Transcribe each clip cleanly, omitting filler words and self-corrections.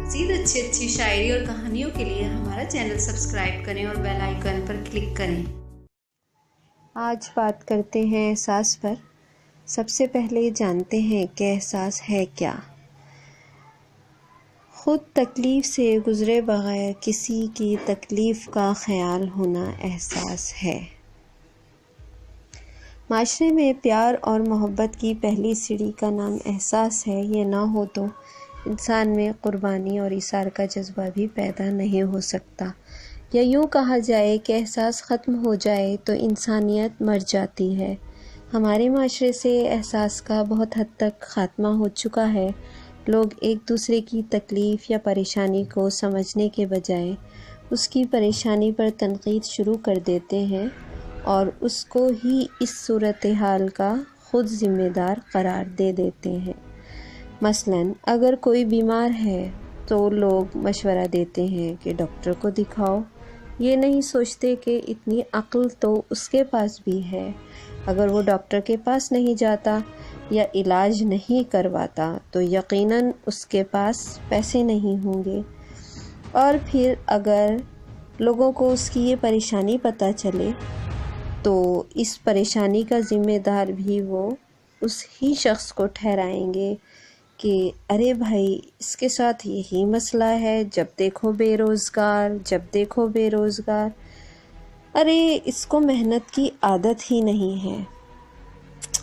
مزید اچھی شاعری اور کہانیوں کے لیے ہمارا چینل سبسکرائب کریں اور بیل آئیکن پر کلک کریں۔ آج بات کرتے ہیں احساس پر۔ سب سے پہلے جانتے ہیں کہ احساس ہے کیا۔ خود تکلیف سے گزرے بغیر کسی کی تکلیف کا خیال ہونا احساس ہے۔ معاشرے میں پیار اور محبت کی پہلی سیڑھی کا نام احساس ہے۔ یہ نہ ہو تو انسان میں قربانی اور ایثار کا جذبہ بھی پیدا نہیں ہو سکتا، یا یوں کہا جائے کہ احساس ختم ہو جائے تو انسانیت مر جاتی ہے۔ ہمارے معاشرے سے احساس کا بہت حد تک خاتمہ ہو چکا ہے۔ لوگ ایک دوسرے کی تکلیف یا پریشانی کو سمجھنے کے بجائے اس کی پریشانی پر تنقید شروع کر دیتے ہیں اور اس کو ہی اس صورتحال کا خود ذمہ دار قرار دے دیتے ہیں۔ مثلاً اگر کوئی بیمار ہے تو لوگ مشورہ دیتے ہیں کہ ڈاکٹر کو دکھاؤ، یہ نہیں سوچتے کہ اتنی عقل تو اس کے پاس بھی ہے۔ اگر وہ ڈاکٹر کے پاس نہیں جاتا یا علاج نہیں کرواتا تو یقیناً اس کے پاس پیسے نہیں ہوں گے، اور پھر اگر لوگوں کو اس کی یہ پریشانی پتہ چلے تو اس پریشانی کا ذمہ دار بھی وہ اس ہی شخص کو ٹھہرائیں گے کہ ارے بھائی اس کے ساتھ یہی مسئلہ ہے، جب دیکھو بے روزگار، ارے اس کو محنت کی عادت ہی نہیں ہے۔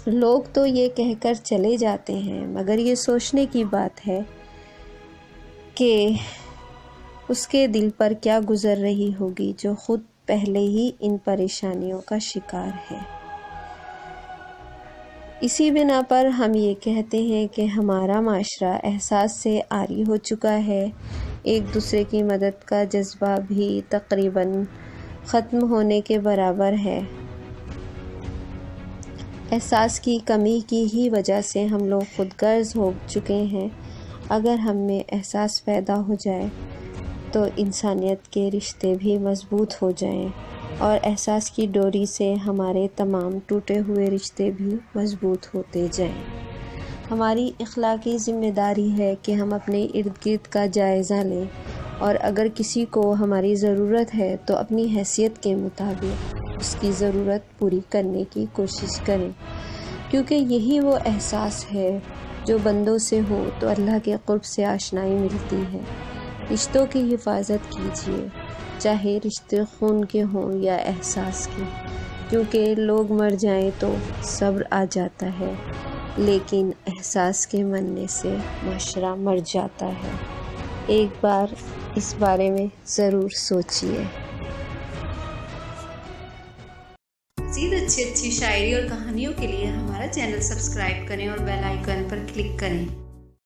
لوگ تو یہ کہہ کر چلے جاتے ہیں، مگر یہ سوچنے کی بات ہے کہ اس کے دل پر کیا گزر رہی ہوگی جو خود پہلے ہی ان پریشانیوں کا شکار ہے۔ اسی بنا پر ہم یہ کہتے ہیں کہ ہمارا معاشرہ احساس سے عاری ہو چکا ہے۔ ایک دوسرے کی مدد کا جذبہ بھی تقریباً ختم ہونے کے برابر ہے۔ احساس کی کمی کی ہی وجہ سے ہم لوگ خود غرض ہو چکے ہیں۔ اگر ہم میں احساس پیدا ہو جائے تو انسانیت کے رشتے بھی مضبوط ہو جائیں، اور احساس کی ڈوری سے ہمارے تمام ٹوٹے ہوئے رشتے بھی مضبوط ہوتے جائیں۔ ہماری اخلاقی ذمہ داری ہے کہ ہم اپنے ارد گرد کا جائزہ لیں، اور اگر کسی کو ہماری ضرورت ہے تو اپنی حیثیت کے مطابق اس کی ضرورت پوری کرنے کی کوشش کریں، کیونکہ یہی وہ احساس ہے جو بندوں سے ہو تو اللہ کے قرب سے آشنائی ملتی ہے۔ رشتوں کی حفاظت کیجیے، چاہے رشتے خون کے ہوں یا احساس کے، کیونکہ لوگ مر جائیں تو صبر آ جاتا ہے، لیکن احساس کے مرنے سے معاشرہ مر جاتا ہے۔ ایک بار اس بارے میں ضرور سوچیے۔ مزید اچھی شاعری اور کہانیوں کے لیے ہمارا چینل سبسکرائب کریں اور بیل آئیکن پر کلک کریں۔